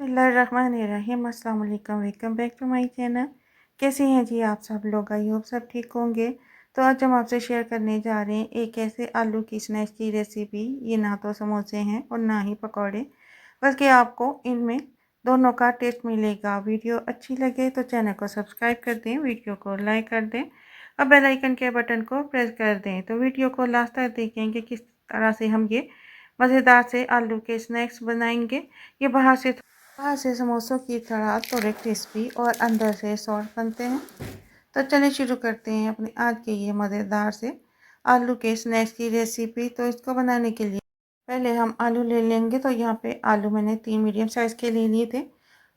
बिस्मिल्लाहिर्रहमानिर्रहीम। अस्सलाम वालेकुम, welcome back to my channel. कैसे हैं जी आप सब लोग? आई होप सब ठीक होंगे। तो आज हम आपसे शेयर करने जा रहे हैं एक ऐसे आलू की स्नैक्स की रेसिपी। ये ना तो समोसे हैं और ना ही पकौड़े, बल्कि आपको इनमें दोनों का टेस्ट मिलेगा। वीडियो अच्छी लगे तो चैनल को सब्सक्राइब कर दें, वीडियो को लाइक कर दें और बेल आइकन के बटन को प्रेस कर दें। तो वीडियो को लास्ट तक देखेंगे किस तरह से हम ये मज़ेदार से आलू के स्नैक्स बनाएंगे। ये बाहर से समोसों की तरह थोड़े क्रिस्पी और अंदर से सॉफ्ट बनते हैं। तो चलिए शुरू करते हैं अपने आज के ये मज़ेदार से आलू के स्नैक्स की रेसिपी। तो इसको बनाने के लिए पहले हम आलू ले लेंगे। तो यहाँ पे आलू मैंने 3 मीडियम साइज़ के ले लिए थे,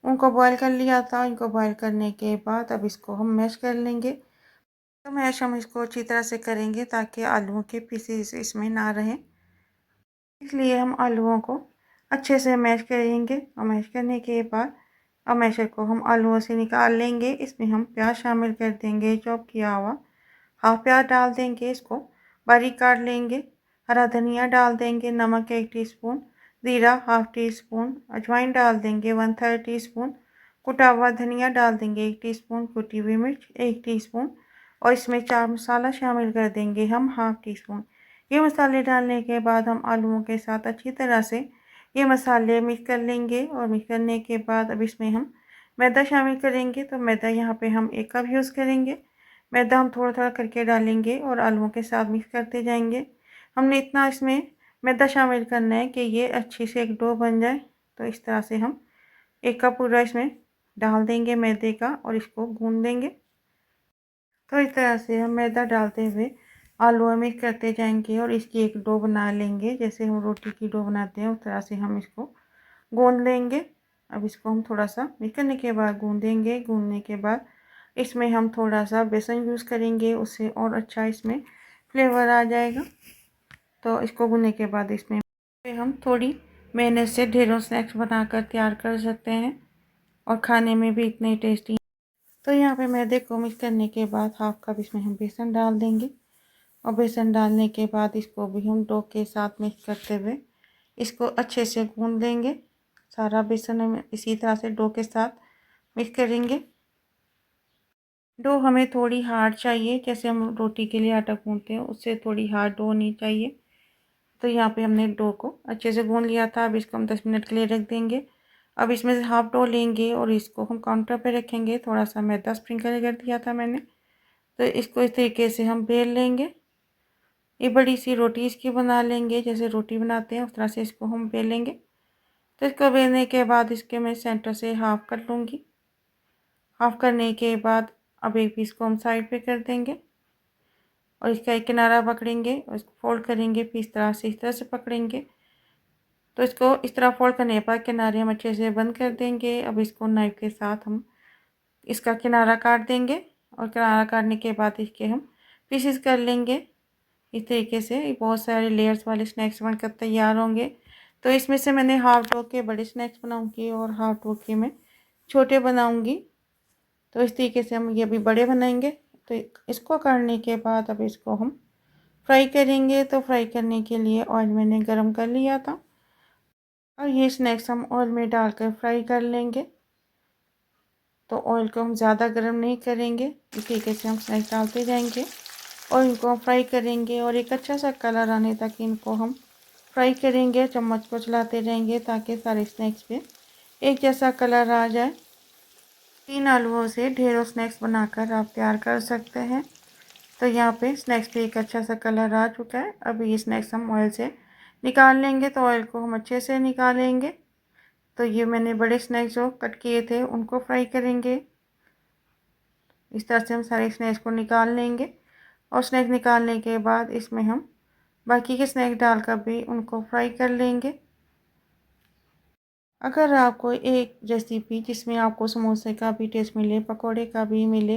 उनको बॉईल कर लिया था। इनको बॉईल करने के बाद अब इसको हम मैश कर लेंगे। तो मैश हम इसको अच्छी तरह से करेंगे ताकि आलूओं के पीसेस इसमें ना रहें, इसलिए हम आलूओं को अच्छे से मैश करेंगे। और मैश करने के बाद अब मैशर को हम आलूओं से निकाल लेंगे। इसमें हम प्याज शामिल कर देंगे, चॉप किया हुआ हाफ प्याज डाल देंगे, इसको बारीक काट लेंगे। हरा धनिया डाल देंगे, नमक 1 टीस्पून, ज़ीरा हाफ टी स्पून, अजवाइन डाल देंगे 1/3 टीस्पून, कुटा हुआ धनिया डाल देंगे 1 टीस्पून, कुटी हुई मिर्च 1 टीस्पून और इसमें चाट मसाला शामिल कर देंगे हम हाफ टी स्पून। ये मसाले डालने के बाद हम आलूओं के साथ अच्छी तरह से ये मसाले मिक्स कर लेंगे। और मिक्स करने के बाद अब इसमें हम मैदा शामिल करेंगे। तो मैदा यहाँ पे हम 1 कप यूज़ करेंगे। मैदा हम थोड़ा-थोड़ा करके डालेंगे और आलूओं के साथ मिक्स करते जाएंगे। हमने इतना इसमें मैदा शामिल करना है कि ये अच्छी से एक डो बन जाए। तो इस तरह से हम 1 कप पूरा इसमें डाल देंगे मैदे का और इसको गूँध देंगे। तो इस तरह से हम मैदा डालते हुए आलू में मिक्स करते जाएंगे और इसकी एक डो बना लेंगे। जैसे हम रोटी की डो बनाते हैं उस तरह से हम इसको गूंद लेंगे। अब इसको हम थोड़ा सा मिक्स करने के बाद गूंदेंगे। गूंदने के बाद इसमें हम थोड़ा सा बेसन यूज़ करेंगे, उससे और अच्छा इसमें फ्लेवर आ जाएगा। तो इसको गूंदने के बाद इसमें हम थोड़ी मेहनत से ढेरों स्नैक्स बनाकर तैयार कर सकते हैं और खाने में भी इतने टेस्टी। तो यहाँ पे मैदे को मिक्स करने के बाद हाफ कप इसमें हम बेसन डाल देंगे और बेसन डालने के बाद इसको भी हम डो के साथ मिक्स करते हुए इसको अच्छे से गूंद लेंगे। सारा बेसन हम इसी तरह से डो के साथ मिक्स करेंगे। डो हमें थोड़ी हार्ड चाहिए, जैसे हम रोटी के लिए आटा गूंदते हैं उससे थोड़ी हार्ड डो होनी चाहिए। तो यहाँ पे हमने डो को अच्छे से गूंद लिया था। अब इसको हम 10 मिनट के लिए रख देंगे। अब इसमें से हाफ डो लेंगे और इसको हम काउंटर पे रखेंगे। थोड़ा सा मैदा स्प्रिंकल कर दिया था मैंने। तो इसको इस तरीके से हम बेल लेंगे। ये बड़ी सी रोटी इसकी बना लेंगे, जैसे रोटी बनाते हैं उस तरह से इसको हम बेलेंगे। तो इसको बेलने के बाद इसके मैं सेंटर से हाफ कर लूँगी। हाफ करने के बाद अब एक पीस को हम साइड पे कर देंगे और इसका एक किनारा पकड़ेंगे और इसको फोल्ड करेंगे। फिर इस तरह से पकड़ेंगे। तो इसको इस तरह फोल्ड करने पर किनारे हम अच्छे से बंद कर देंगे। अब इसको नाइफ के साथ हम इसका किनारा काट देंगे और किनारा काटने के बाद इसके हम पीसेस कर लेंगे। इस तरीके से बहुत सारे लेयर्स वाले स्नैक्स बनकर तैयार होंगे। तो इसमें से मैंने हाफ डो के बड़े स्नैक्स बनाऊंगी और हाफ डो के मैं छोटे बनाऊंगी। तो इस तरीके से हम ये अभी बड़े बनाएंगे। तो इसको करने के बाद अब इसको हम फ्राई करेंगे। तो फ्राई करने के लिए ऑयल मैंने गरम कर लिया था और ये स्नैक्स हम ऑयल में डालकर फ्राई कर लेंगे। तो ऑयल को हम ज़्यादा गर्म नहीं करेंगे, इस तरीके से हम स्नैक्स डालते जाएंगे और इनको हम फ्राई करेंगे और एक अच्छा सा कलर आने तक इनको हम फ्राई करेंगे। चम्मच को चलाते रहेंगे ताकि सारे स्नैक्स पे एक जैसा कलर आ जाए। 3 आलूओं से ढेरों स्नैक्स बनाकर आप तैयार कर सकते हैं। तो यहाँ पे स्नैक्स पे एक अच्छा सा कलर आ चुका है। अब ये स्नैक्स हम ऑयल से निकाल लेंगे। तो ऑयल को हम अच्छे से निकालेंगे। तो ये मैंने बड़े स्नैक्स जो कट किए थे उनको फ्राई करेंगे। इस तरह से हम सारे स्नैक्स को निकाल लेंगे और स्नैक निकालने के बाद इसमें हम बाकी के स्नैक डालकर भी उनको फ्राई कर लेंगे। अगर आपको एक रेसिपी जिसमें आपको समोसे का भी टेस्ट मिले, पकोड़े का भी मिले,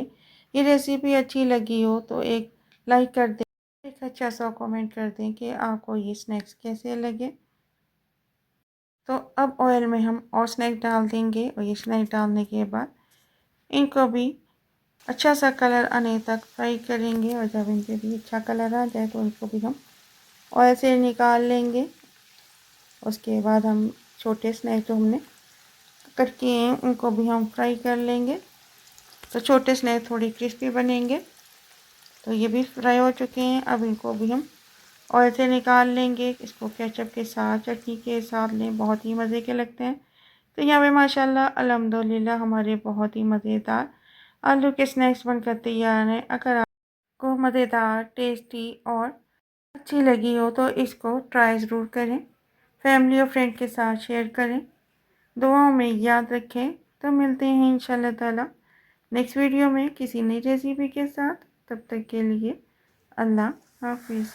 ये रेसिपी अच्छी लगी हो तो एक लाइक कर दें, एक अच्छा सा कमेंट कर दें कि आपको ये स्नैक्स कैसे लगे। तो अब ऑयल में हम और स्नैक डाल देंगे और ये स्नैक डालने के बाद इनको भी अच्छा सा कलर आने तक फ्राई करेंगे। और जब इनके भी अच्छा कलर आ जाए तो इनको भी हम ऑयल से निकाल लेंगे। उसके बाद हम छोटे स्नैक जो हमने कट किए हैं उनको भी हम फ्राई कर लेंगे। तो छोटे स्नैक्स थोड़ी क्रिस्पी बनेंगे। तो ये भी फ्राई हो चुके हैं। अब इनको भी हम ऑयल से निकाल लेंगे। इसको केचप के साथ, चटनी के साथ लें, बहुत ही मज़े के लगते हैं। तो यहाँ पे माशाल्लाह अल्हम्दुलिल्लाह हमारे बहुत ही मज़ेदार आलू के स्नैक्स बनकर तैयार हैं। अगर आपको मज़ेदार, टेस्टी और अच्छी लगी हो तो इसको ट्राई ज़रूर करें। फैमिली और फ्रेंड के साथ शेयर करें। दुआओं में याद रखें। तो मिलते हैं इंशाल्लाह ताला नेक्स्ट वीडियो में किसी नई रेसिपी के साथ। तब तक के लिए अल्लाह हाफिज़।